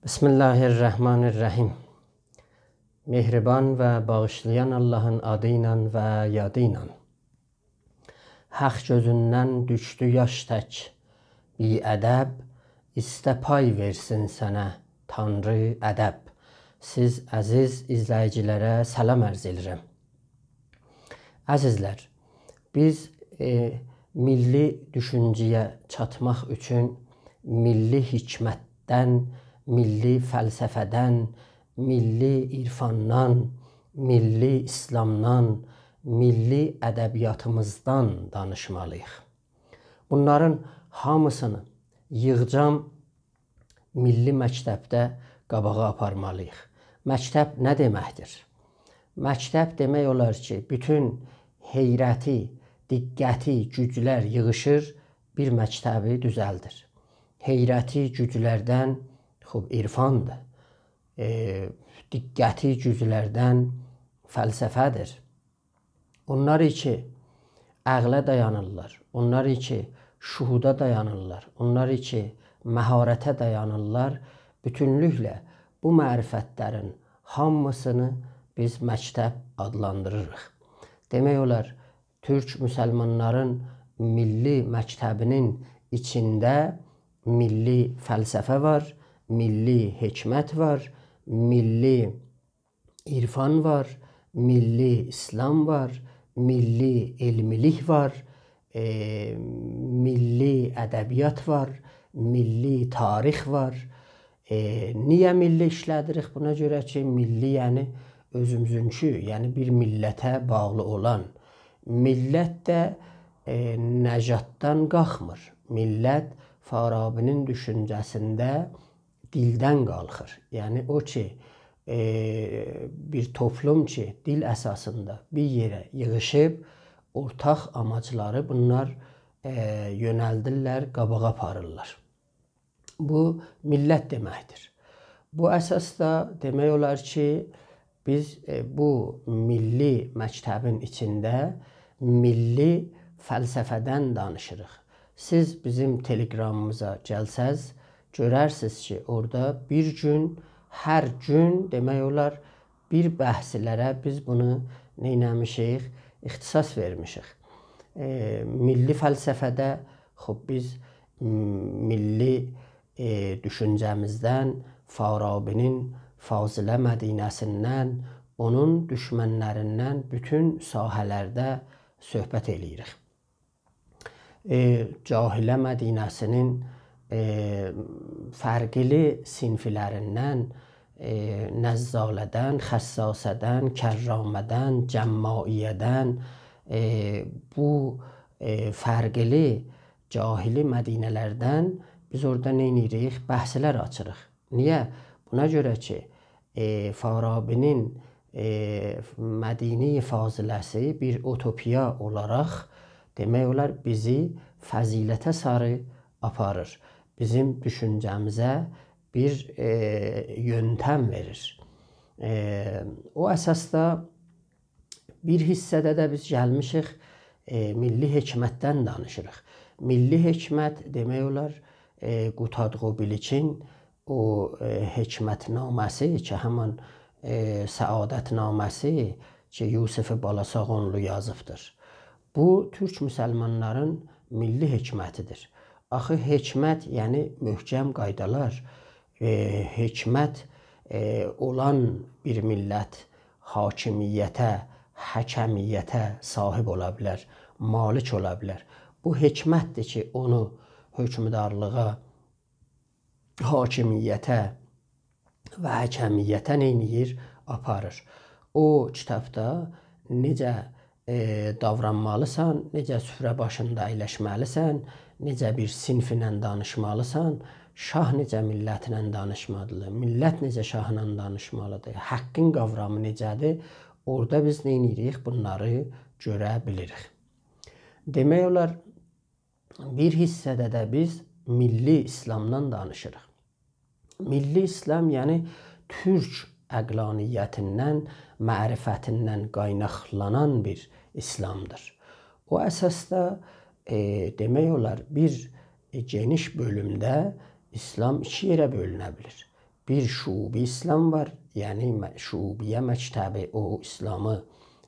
Bismillahirrahmanirrahim. Mehriban ve bağışlayan Allah'ın adıyla ve yadıyla. Haq gözündən düşdü yaş tək, bi-ədəb, istə pay versin sənə, Tanrı ədəb. Siz əziz izləyicilərə salam ərz edirəm. Əzizlər, biz milli düşüncəyə çatmaq üçün milli hikmətdən, milli fəlsəfədən, milli irfandan, milli İslamdan, milli ədəbiyyatımızdan danışmalıyıq. Bunların hamısını yığcam milli məktəbdə qabağa aparmalıyıq. Məktəb nə deməkdir? Məktəb demək olar ki, bütün heyrəti, diqqəti, güclər yığışır, bir məktəbi düzəldir. Heyrəti güclərdən irfandır. Diqqəti güclərdən fəlsəfədir. Onlar ki, əqlə dayanırlar. Onlar ki, şuhuda dayanırlar. Onlar ki, məharətə dayanırlar. Bütünlüklə bu mərifətlərin hamısını biz məktəb adlandırırıq. Demək olar, Türk müsəlmanların milli məktəbinin içində milli fəlsəfə var, milli hikmət var, milli irfan var, milli İslam var, milli elmilik var, milli ədəbiyyat var, milli tarix var. Niyə milli işlədirik? Buna görə ki, milli yəni özümüzünkü, yəni bir millətə bağlı olan. Millət də nəcatdan qalxmır. Millət Farabinin düşüncəsində dildən qalxır. Yəni o ki, bir toplum ki, dil əsasında bir yerə yığışıb, ortaq amacları bunlar yönəldirlər, qabağa aparırlar. Bu millət deməkdir. Bu əsasda demək olar ki, biz bu milli məktəbin içində milli fəlsəfədən danışırıq. Siz bizim telegramımıza gəlsəz, görərsiniz ki, orada bir gün, hər gün demək olar, bir bəhslərə biz bunu neynəmişik, ixtisas vermişik. Milli fəlsəfədə biz milli düşüncəmizdən, Farabinin Fazilə Mədinəsindən, onun düşmənlərindən bütün sahələrdə söhbət eləyirik. Cahilə Mədinəsinin fərqli sinfilərindən, Nəzzalədən, Xəssasədən, Kərramədən, Cəmmaiyyədən bu fərqli cahili mədinələrdən biz orada nə edirik? Bəhslər açırıq. Niyə? Buna görə ki, Farabinin Mədini Faziləsi bir utopiya olaraq demək olar bizi fəzilətə sarı aparır. Bizim düşüncəmizə bir yöntəm verir. O əsasda bir hissədə də biz gəlmişik, milli hikmətdən danışırıq. Milli hikmət demək olar Qutadğubilikin o hikmətnaməsi ki, həmin səadətnaməsi ki, Yusif Balasağonlu yazıbdır. Bu, Türk müsəlmanların milli hikmətidir. Axı, hikmət, yəni möhkəm qaydalar, hikmət olan bir millət hakimiyyətə, həkəmiyyətə sahib ola bilər, malik ola bilər. Bu hikmətdir ki, onu hökmdarlığa, hakimiyyətə və həkəmiyyətə neyniyir? Aparır. O kitabda necə davranmalısan, necə süfrə başında əyləşməlisən, necə bir sinfinlə danışmalısan, şah necə millətlə danışmalıdır, millət necə şahla danışmalıdır, haqqın qavramı necədir, orada biz neynirik? Bunları görə bilirik. Demək olar, bir hissədə də biz milli İslamdan danışırıq. Milli İslam, yəni Türk əqlaniyyətindən, mərifətindən qaynaqlanan bir İslamdır. O əsasda demək olar bir geniş bölümdə İslam iki yerə bölünə bilir. bir şubi İslam var. Yəni şubiyə məktəbi o İslamı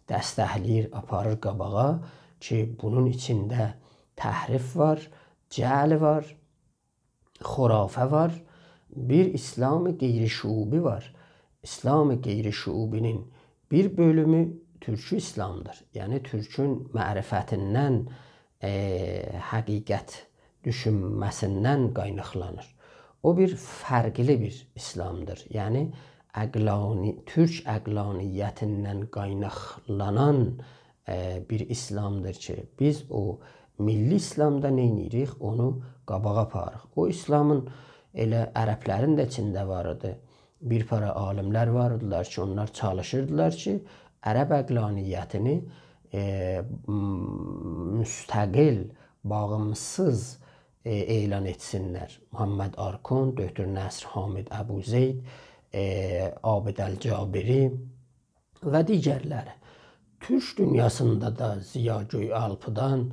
dəstəkləyir, aparır qabağa ki, bunun içində təhrif var, cəhl var, xurafə var. Bir İslam-ı qeyri-şubi var. İslam-ı qeyri-şubinin bir bölümü türkü İslamdır. Yəni türkün mərifətindən, həqiqət düşünməsindən qaynaqlanır. O bir fərqli bir İslamdır. Yəni türk əqlaniyyətindən qaynaqlanan bir İslamdır ki, biz o milli İslamda nə edirik? Onu qabağa aparırıq. O İslamın elə ərəblərin də içində var idi. Bir para alimlər var idiler ki, onlar çalışırdılar ki, ərəb əqlaniyyətini müstəqil, bağımsız elan etsinlər. Muhammed Arkon, Dr. Nəsr Hamid Əbuzeyd, Abid Əl-Cabiri və digərləri. Türk dünyasında da Ziya Göyalpıdan,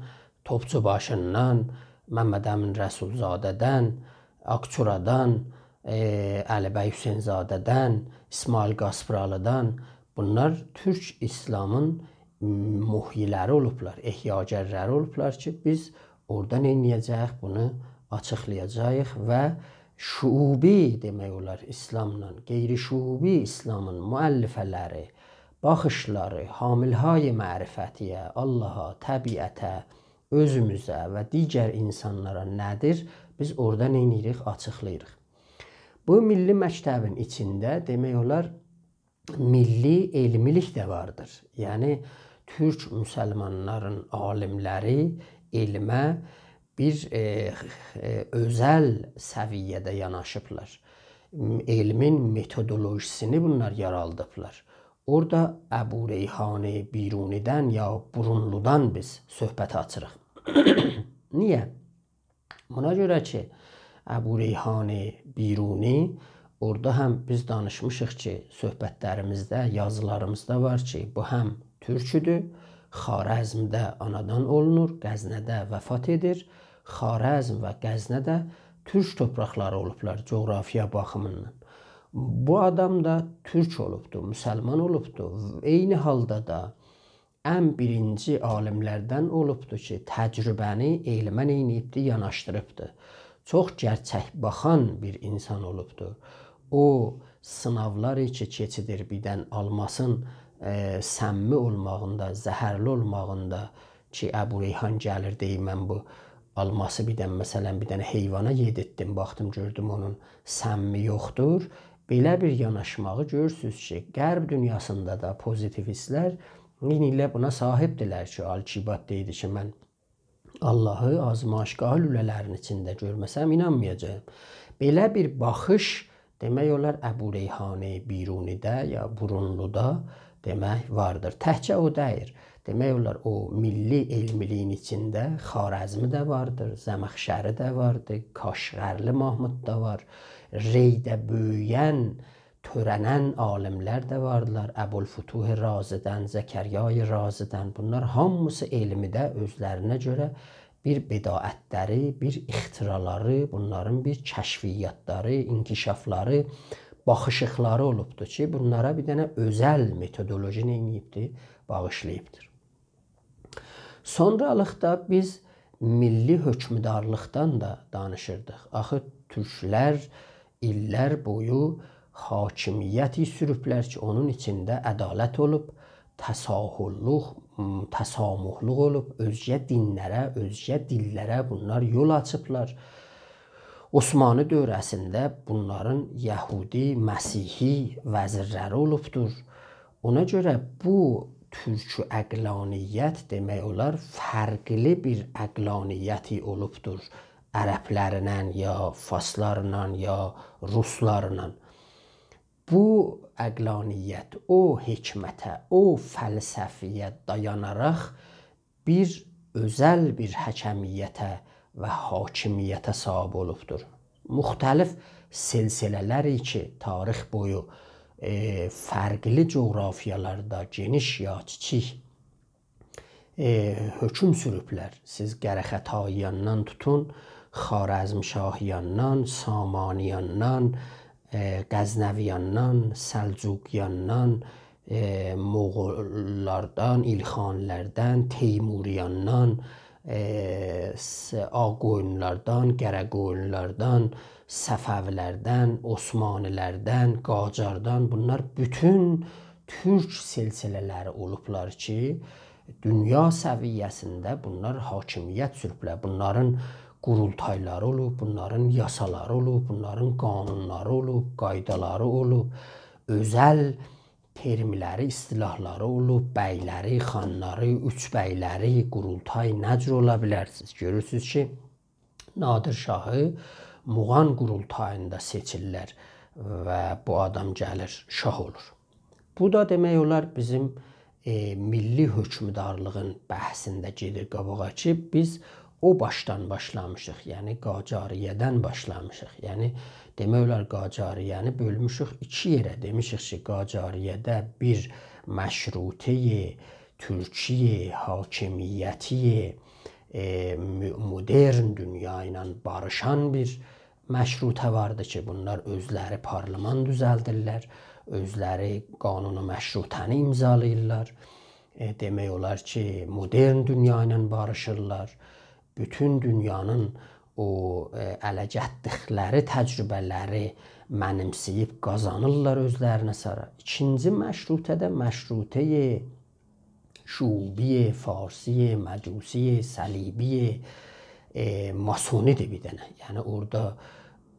Topçubaşından, Məmməd Əmin Rəsulzadədən, Akçuradan, Əlibəy Hüseynzadədən, İsmail Qaspıralıdan, bunlar Türk İslamın muhyiləri olublar, ehyagərləri olublar ki, biz orada nə edəcəyik, bunu açıqlayacağıq və şubi demək olar İslamla, qeyri-şubi İslamın müəllifələri, baxışları, hamilhay mərifətiyə, Allaha, təbiətə, özümüzə və digər insanlara nədir, biz orada nə edirik, açıqlayırıq. Bu milli məktəbin içində demək olar milli elmilik də vardır. Yəni Türk müsəlmanların alimləri elmə bir özəl səviyyədə yanaşıblar. Elmin metodolojisini bunlar yaraldıblar. Orada Əbu Reyhan Birunidən ya Burunludan biz söhbət açırıq. Niyə? Buna görə ki, Əbu Reyhan Biruni orada həm biz danışmışıq ki, söhbətlərimizdə, yazılarımızda var ki, bu həm türküdür, Xarəzmdə anadan olunur, Qəznədə vəfat edir. Xarəzm və Qəznədə türk torpaqları olublar coğrafiya baxımından. Bu adam da türk olubdur, müsəlman olubdur. Eyni halda da ən birinci alimlərdən olubdur ki, təcrübəni elmə neyniyibdir, yanaşdırıbdır. Çox gerçək baxan bir insan olubdur. O sınavlar ki, keçidir birdən almasın səmmi olmağında, zəhərli olmağında ki, Əbu Reyhan gəlir deyir, mən bu alması birdən, məsələn, bir dənə heyvana yedirtdim, baxdım, gördüm onun səmmi yoxdur. Belə bir yanaşmağı görürsünüz ki, qərb dünyasında da pozitivistlər ilə buna sahibdirlər ki, Al-Kibat deyir ki, mən Allahı azmaşqaha lülələrinin içində görməsəm inanmayacağım. Belə bir baxış demək olar Əbu Reyhan Birunidə ya Burunluda demək vardır. Təhcə o deyir. Demək olar o milli elmiliyin içində Xarəzmi də vardır, Zəməxşəri də vardır, Kaşqərli Mahmud da var, Reydə böyüyən, törənən alimlər də vardılar. Əbulfütuh Razidən, Zəkəryay Razidən, bunlar hamısı elmidə özlərinə görə bir bedaətləri, bir ixtiraları, bunların bir kəşfiyyatları, inkişafları, baxışıqları olubdur ki, bunlara bir dənə özəl metodoloji neyiniyibdir, bağışlayıbdır. Sonralıqda biz milli hökmdarlıqdan da danışırdıq. Axı türklər illər boyu hakimiyyət sürüblər ki, onun içində ədalət olub, təsahulluq, təsamuhluq olub, özgə dinlərə, özgə dillərə bunlar yol açıblar. Osmanlı dövrəsində bunların Yəhudi, Məsihi vəzirləri olubdur. Ona görə bu türkü əqlaniyyət demək olar fərqli bir əqlaniyyəti olubdur. Ərəblərindən ya Faslarla ya Ruslarla. Bu əqlaniyyət o hikmətə, o fəlsəfiyə dayanaraq bir özəl bir həkəmiyyətə və hakimiyyətə sahib olubdur. Müxtəlif silsilələri ki, tarix boyu fərqli coğrafiyalarda geniş ya kiçik hökm sürüblər. Siz Qərəxətayyandan tutun, Xarəzmşahiyandan, Samaniyandan, Qəznəviyandan, Səlcuqiyandan, Moğollardan, İlxanilərdən, Teymuriyandan, Ağqoyunlardan, Qərəqoyunlardan, Səfəvilərdən, Osmanilərdən, Qacardan, bunlar bütün türk silsilələri olublar ki, dünya səviyyəsində bunlar hakimiyyət sürüblər. Bunların qurultayları olub, bunların yasaları olub, bunların qanunları olub, qaydaları olub, özəl termləri, istilahları olub, bəyləri, xanları, üç bəyləri, qurultay nə cür ola bilərsiniz? Görürsünüz ki, Nadir Şahı Muğan qurultayında seçirlər və bu adam gəlir, şah olur. Bu da demək olar bizim milli hökmdarlığın bəhsində gedir qabağa ki, biz o başdan başlamışıq, yəni Qacariyədən başlamışıq. Yəni demək olar Qacariyəni bölmüşük iki yerə. Demişik ki, Qacariyədə bir məşrutiyə, türkiyə, hakimiyyətiyə, modern dünya ilə barışan bir məşrutə vardı ki, bunlar özləri parlament düzəldirlər, özləri qanunu məşrutəni imzalayırlar. Demək olar ki, modern dünya ilə barışırlar. Bütün dünyanın o ələ gətdikləri təcrübələri mənimsəyib qazanırlar özlərinə sarı. İkinci məşrutədə məşrutəyə şubiyə, farsiyə, məcusiyə, səlibiyə, masonidir bir dənə. Yəni orada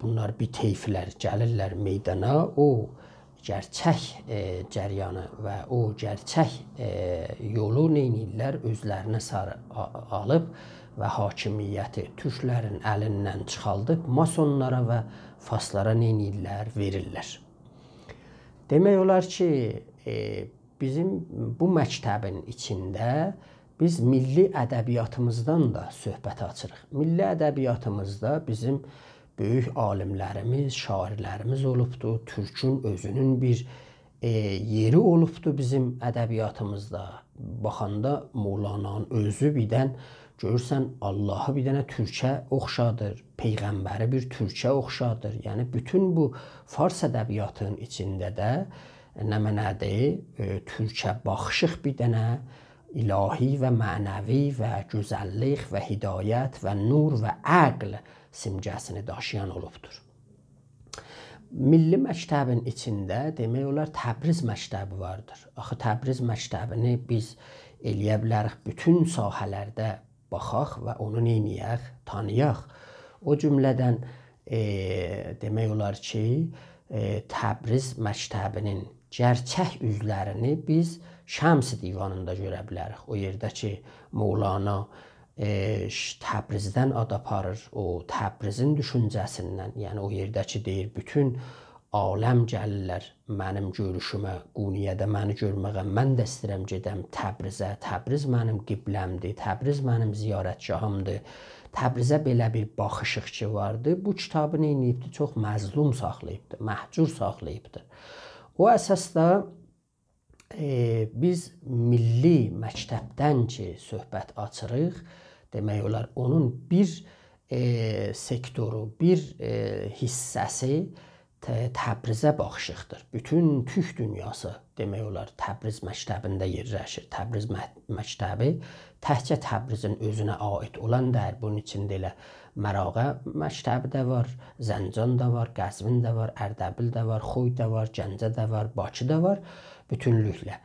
bunlar bir teyflər gəlirlər meydana, o gerçək cəryanı və o gerçək yolu neynirlər özlərinə sarı alıb və hakimiyyəti türklərin əlindən çıxaldıb masonlara və faslara neynirlər, verirlər. Demək olar ki, bizim bu məktəbin içində biz milli ədəbiyyatımızdan da söhbət açırıq. Milli ədəbiyyatımızda bizim böyük alimlərimiz, şairlərimiz olubdur. Türkün özünün bir yeri olubdur bizim ədəbiyyatımızda. Baxanda Mövlananın özü birdən görürsən Allahı bir dənə türkə oxşadır, Peyğəmbəri bir türkə oxşadır. Yəni bütün bu fars ədəbiyyatının içində də nədir? Türkə baxışıq bir dənə ilahi və mənəvi və gözəllik və hidayət və nur və əql simgəsini daşıyan olubdur. Milli məktəbin içində demək olar Təbriz məktəbi vardır. Axı Təbriz məktəbini biz eləyə bilərik bütün sahələrdə baxaq və onu neyniyək, tanıyaq. O cümlədən demək olar ki, Təbriz məktəbinin gerçək üzlərini biz Şəms divanında görə bilərik. O yerdə ki, Mövlana Təbrizdən ad aparır, o Təbrizin düşüncəsindən, yəni o yerdə ki, deyir, bütün aləm gəlirlər mənim görüşümə, Quniyədə məni görməyə, mən də istəyirəm gedəm Təbrizə, Təbriz mənim qibləmdir, Təbriz mənim ziyarətgahımdır. Təbrizə belə bir baxışıq ki vardı, bu kitabı neyniyibdir? Çox məzlum saxlayıbdır, məhcur saxlayıbdır. O əsasda biz milli məktəbdən ki söhbət açırıq, demək olar onun bir sektoru, bir hissəsi Təbrizə baxışıqdır. Bütün türk dünyası demək olar Təbriz məktəbində yerləşir. Təbriz məktəbi təkcə Təbrizin özünə aid olan deyil. Bunun içində elə Mərağa məktəbi də var, Zəncan da var, Qəzvin də var, Ərdəbil də var, Xoy da var, Gəncə də var, Bakı da var bütünlüklə.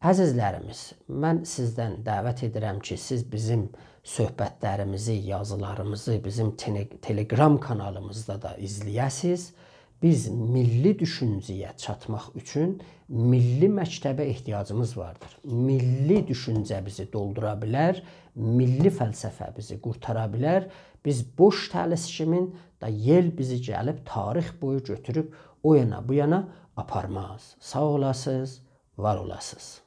Əzizlərimiz, mən sizdən dəvət edirəm ki, siz bizim söhbətlərimizi, yazılarımızı bizim Telegram kanalımızda da izləyəsiniz. Biz milli düşüncəyə çatmaq üçün milli məktəbə ehtiyacımız vardır. Milli düşüncə bizi doldura bilər, milli fəlsəfə bizi qurtara bilər. Biz boş tələskimin da yel bizi gəlib tarix boyu götürüb o yana bu yana aparmaz. Sağ olasınız, var olasınız.